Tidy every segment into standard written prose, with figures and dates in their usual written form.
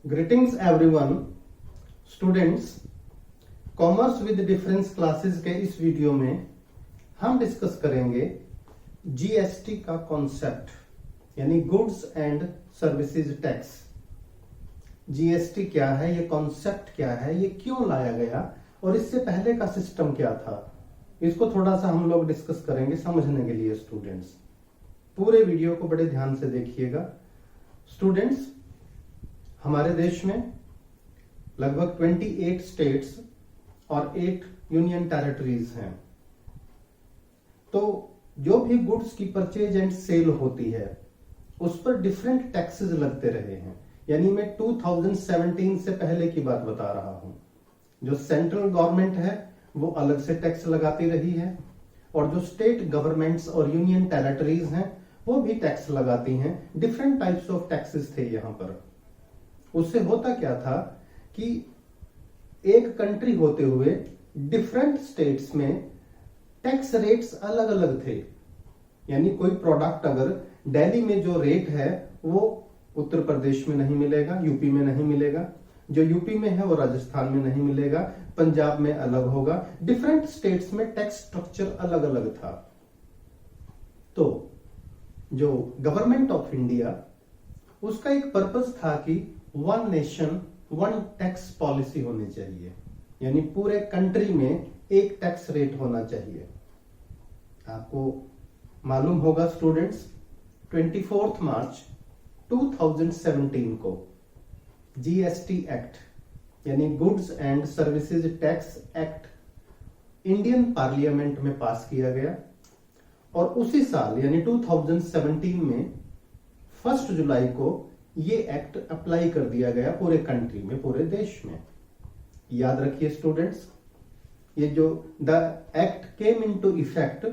Greetings everyone students. Commerce with difference classes के इस video में हम डिस्कस करेंगे जीएसटी का कॉन्सेप्ट यानी goods and services tax. GST क्या है, ये कॉन्सेप्ट क्या है, ये क्यों लाया गया और इससे पहले का सिस्टम क्या था, इसको थोड़ा सा हम लोग डिस्कस करेंगे समझने के लिए। स्टूडेंट्स पूरे वीडियो को बड़े ध्यान से देखिएगा। स्टूडेंट्स, हमारे देश में लगभग 28 स्टेट्स और 8 यूनियन टेरिटरीज हैं। तो जो भी गुड्स की परचेज एंड सेल होती है उस पर डिफरेंट टैक्सेस लगते रहे हैं। यानी मैं 2017 से पहले की बात बता रहा हूं। जो सेंट्रल गवर्नमेंट है वो अलग से टैक्स लगाती रही है और जो स्टेट गवर्नमेंट्स और यूनियन टेरिटरीज हैं वो भी टैक्स लगाती हैं। डिफरेंट टाइप्स ऑफ टैक्सेस थे यहां पर। उससे होता क्या था कि एक कंट्री होते हुए डिफरेंट स्टेट्स में टैक्स रेट्स अलग अलग थे। यानी कोई प्रोडक्ट अगर दिल्ली में जो रेट है वो उत्तर प्रदेश में नहीं मिलेगा, यूपी में नहीं मिलेगा, जो यूपी में है वो राजस्थान में नहीं मिलेगा, पंजाब में अलग होगा। डिफरेंट स्टेट्स में टैक्स स्ट्रक्चर अलग अलग था। तो जो गवर्नमेंट ऑफ इंडिया, उसका एक पर्पस था कि one nation one tax policy होनी चाहिए। यानी पूरे कंट्री में एक टैक्स रेट होना चाहिए। आपको मालूम होगा स्टूडेंट्स, 24 मार्च 2017 को जीएसटी एक्ट यानी goods and services tax act Indian parliament में पास किया गया और उसी साल यानी 2017 में 1 जुलाई को ये एक्ट अप्लाई कर दिया गया पूरे कंट्री में, पूरे देश में। याद रखिए स्टूडेंट्स, ये जो the act came into effect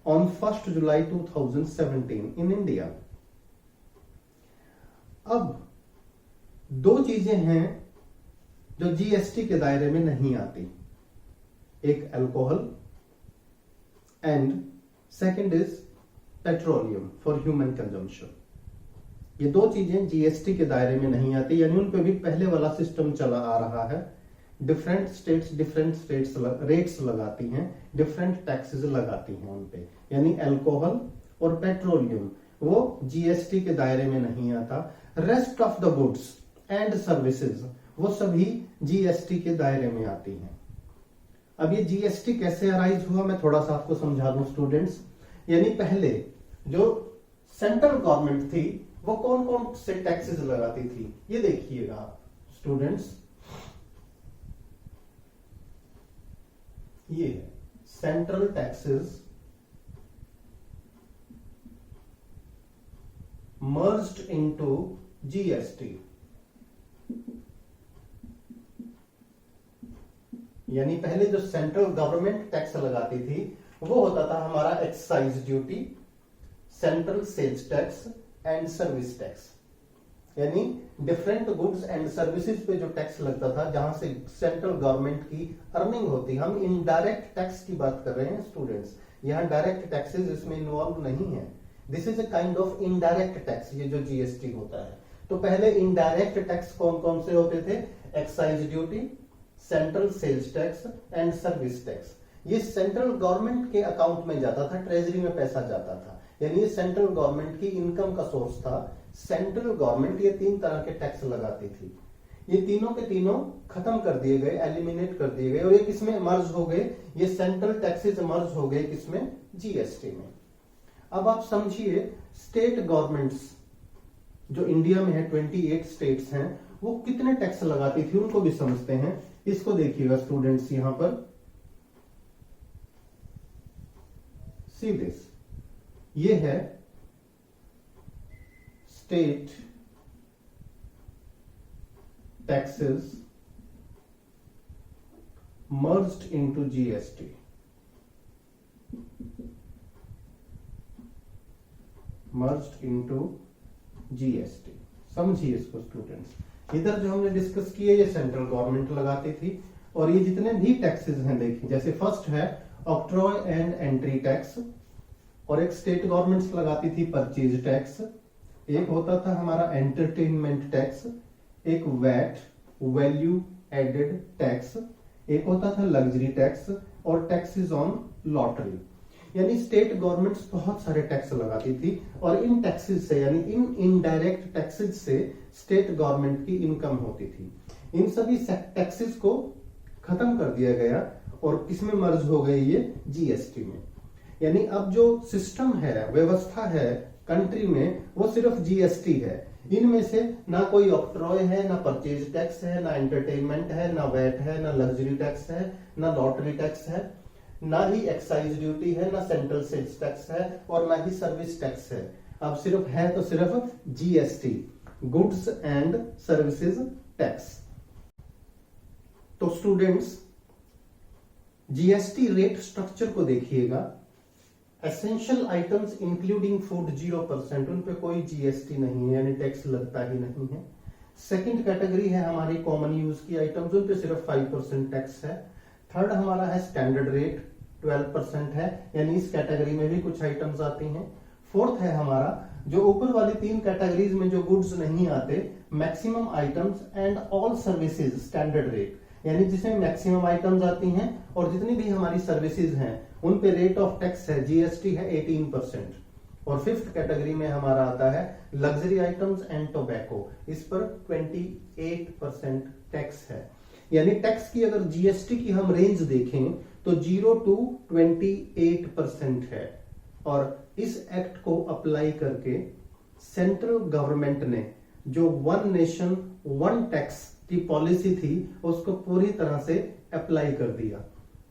on 1 July 2017 in India. अब दो चीजें हैं जो जीएसटी के दायरे में नहीं आती। एक alcohol and second is petroleum for human consumption. ये दो चीजें जीएसटी के दायरे में नहीं आती। यानी उन पे भी पहले वाला सिस्टम चला आ रहा है। डिफरेंट स्टेट्स रेट्स लगाती हैं, डिफरेंट टैक्सेस लगाती हैं उन पे। यानी अल्कोहल और पेट्रोलियम वो जीएसटी के दायरे में नहीं आता। Rest of the goods and services वो सभी जीएसटी के दायरे में आती हैं। अब ये जीएसटी कैसे अराइज हुआ मैं थोड़ा सा आपको समझा दूं स्टूडेंट्स। यानी पहले जो सेंट्रल गवर्नमेंट थी वो कौन कौन से टैक्सेस लगाती थी, ये देखिएगा स्टूडेंट्स। ये central taxes merged into GST. यानी पहले जो सेंट्रल गवर्नमेंट टैक्स लगाती थी वो होता था हमारा excise duty, central sales tax and service tax. यानी डिफरेंट गुड्स एंड सर्विसेज पे जो टैक्स लगता था जहां से सेंट्रल गवर्नमेंट की अर्निंग होती। हम इनडायरेक्ट टैक्स की बात कर रहे हैं स्टूडेंट्स, यहां डायरेक्ट टैक्सेस इसमें इन्वॉल्व नहीं है। This is a kind of indirect tax, ये जो जीएसटी होता है। तो पहले इनडायरेक्ट टैक्स कौन कौन से होते थे? Excise duty, central sales tax and service tax. ये सेंट्रल गवर्नमेंट के अकाउंट में जाता था, ट्रेजरी में पैसा जाता था। यानी ये सेंट्रल गवर्नमेंट की इनकम का सोर्स था। सेंट्रल गवर्नमेंट ये 3 तरह के टैक्स लगाती थी। ये तीनों के तीनों खत्म कर दिए गए, एलिमिनेट कर दिए गए और ये किसमें मर्ज हो गए? ये सेंट्रल टैक्सेस मर्ज हो गए किसमें? जीएसटी में। अब आप समझिए स्टेट गवर्नमेंट्स जो इंडिया में है 28 स्टेट्स हैं वो कितने टैक्स लगाती थी उनको भी समझते हैं। इसको देखिएगा स्टूडेंट्स, यहां पर सी दिस, ये है state taxes merged into GST. Merged into GST, समझिए इसको स्टूडेंट्स। इधर जो हमने डिस्कस किए ये सेंट्रल गवर्नमेंट लगाती थी और ये जितने भी टैक्सेस हैं देखिए, जैसे फर्स्ट है ऑक्ट्रॉय एंड एंट्री टैक्स और एक स्टेट गवर्नमेंट्स लगाती थी परचेज टैक्स, एक होता था हमारा एंटरटेनमेंट टैक्स, एक वैट, वैल्यू एडेड टैक्स, एक होता था लग्जरी टैक्स और टैक्सेस ऑन लॉटरी। यानी स्टेट गवर्नमेंट्स बहुत सारे टैक्स लगाती थी और इन टैक्सेस से यानी इन इनडायरेक्ट टैक्सेस से स्टेट गवर्नमेंट की इनकम होती थी। इन सभी टैक्सेस को खत्म कर दिया गया और किसमें मर्ज हो गई ये जीएसटी में। यानी अब जो सिस्टम है, व्यवस्था है कंट्री में, वो सिर्फ जीएसटी है। इनमें से ना कोई ऑक्ट्रॉय है, ना परचेज टैक्स है, ना एंटरटेनमेंट है, ना वैट है, ना लग्जरी टैक्स है, ना लॉटरी टैक्स है, ना ही एक्साइज ड्यूटी है, ना सेंट्रल सेल्स टैक्स है और ना ही सर्विस टैक्स है। अब सिर्फ है तो सिर्फ GST, goods and services tax. तो स्टूडेंट्स जीएसटी रेट स्ट्रक्चर को देखिएगा। एसेंशियल आइटम्स इंक्लूडिंग फूड 0%, उन पे कोई जीएसटी नहीं है, यानी टैक्स लगता ही नहीं है। सेकंड कैटेगरी है हमारी कॉमन यूज की आइटम्स, उन पे सिर्फ 5% टैक्स है। थर्ड हमारा है स्टैंडर्ड रेट, 12% है, यानी इस कैटेगरी में भी कुछ आइटम्स आती हैं। फोर्थ है हमारा जो ऊपर वाली 3 कैटेगरीज में जो गुड्स नहीं आते, maximum items and all services standard rate, यानी जिसमें मैक्सिमम आइटम्स आती हैं और जितनी भी हमारी सर्विसेज हैं उन पे रेट ऑफ टैक्स है, जीएसटी है 18%। और फिफ्थ कैटेगरी में हमारा आता है लग्जरी आइटम्स एंड टोबैको, इस पर 28% टैक्स है। यानी टैक्स की अगर जीएसटी की हम रेंज देखें तो 0 to 28% है। और इस एक्ट को अप्लाई करके सेंट्रल गवर्नमेंट ने जो वन नेशन वन टैक्स की पॉलिसी थी उसको पूरी तरह से अप्लाई कर दिया।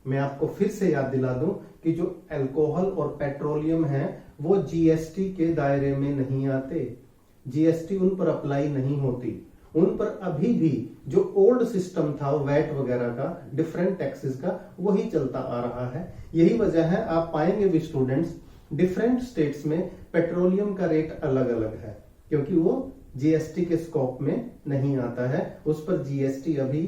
मैं आपको फिर से याद दिला दूं कि जो अल्कोहल और पेट्रोलियम है वो जीएसटी के दायरे में नहीं आते, जीएसटी उन पर अप्लाई नहीं होती। उन पर अभी भी जो ओल्ड सिस्टम था वैट वगैरह का, डिफरेंट टैक्सेस का, वही चलता आ रहा है। यही वजह है आप पाएंगे भी स्टूडेंट्स डिफरेंट स्टेट्स में पेट्रोलियम का रेट अलग अलग है, क्योंकि वो जीएसटी के स्कोप में नहीं आता है, उस पर जीएसटी अभी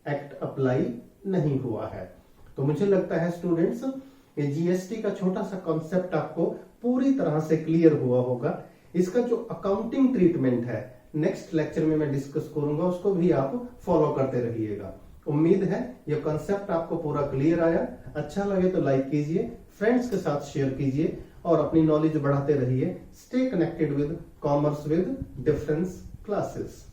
एक्ट अप्लाई नहीं हुआ है। तो मुझे लगता है स्टूडेंट्स ये जीएसटी का छोटा सा कॉन्सेप्ट आपको पूरी तरह से क्लियर हुआ होगा। इसका जो अकाउंटिंग ट्रीटमेंट है नेक्स्ट लेक्चर में मैं डिस्कस करूंगा, उसको भी आप फॉलो करते रहिएगा। उम्मीद है ये कॉन्सेप्ट आपको पूरा क्लियर आया। अच्छा लगे तो लाइक कीजिए, फ्रेंड्स के साथ शेयर कीजिए और अपनी नॉलेज बढ़ाते रहिए। Stay connected with commerce with difference classes.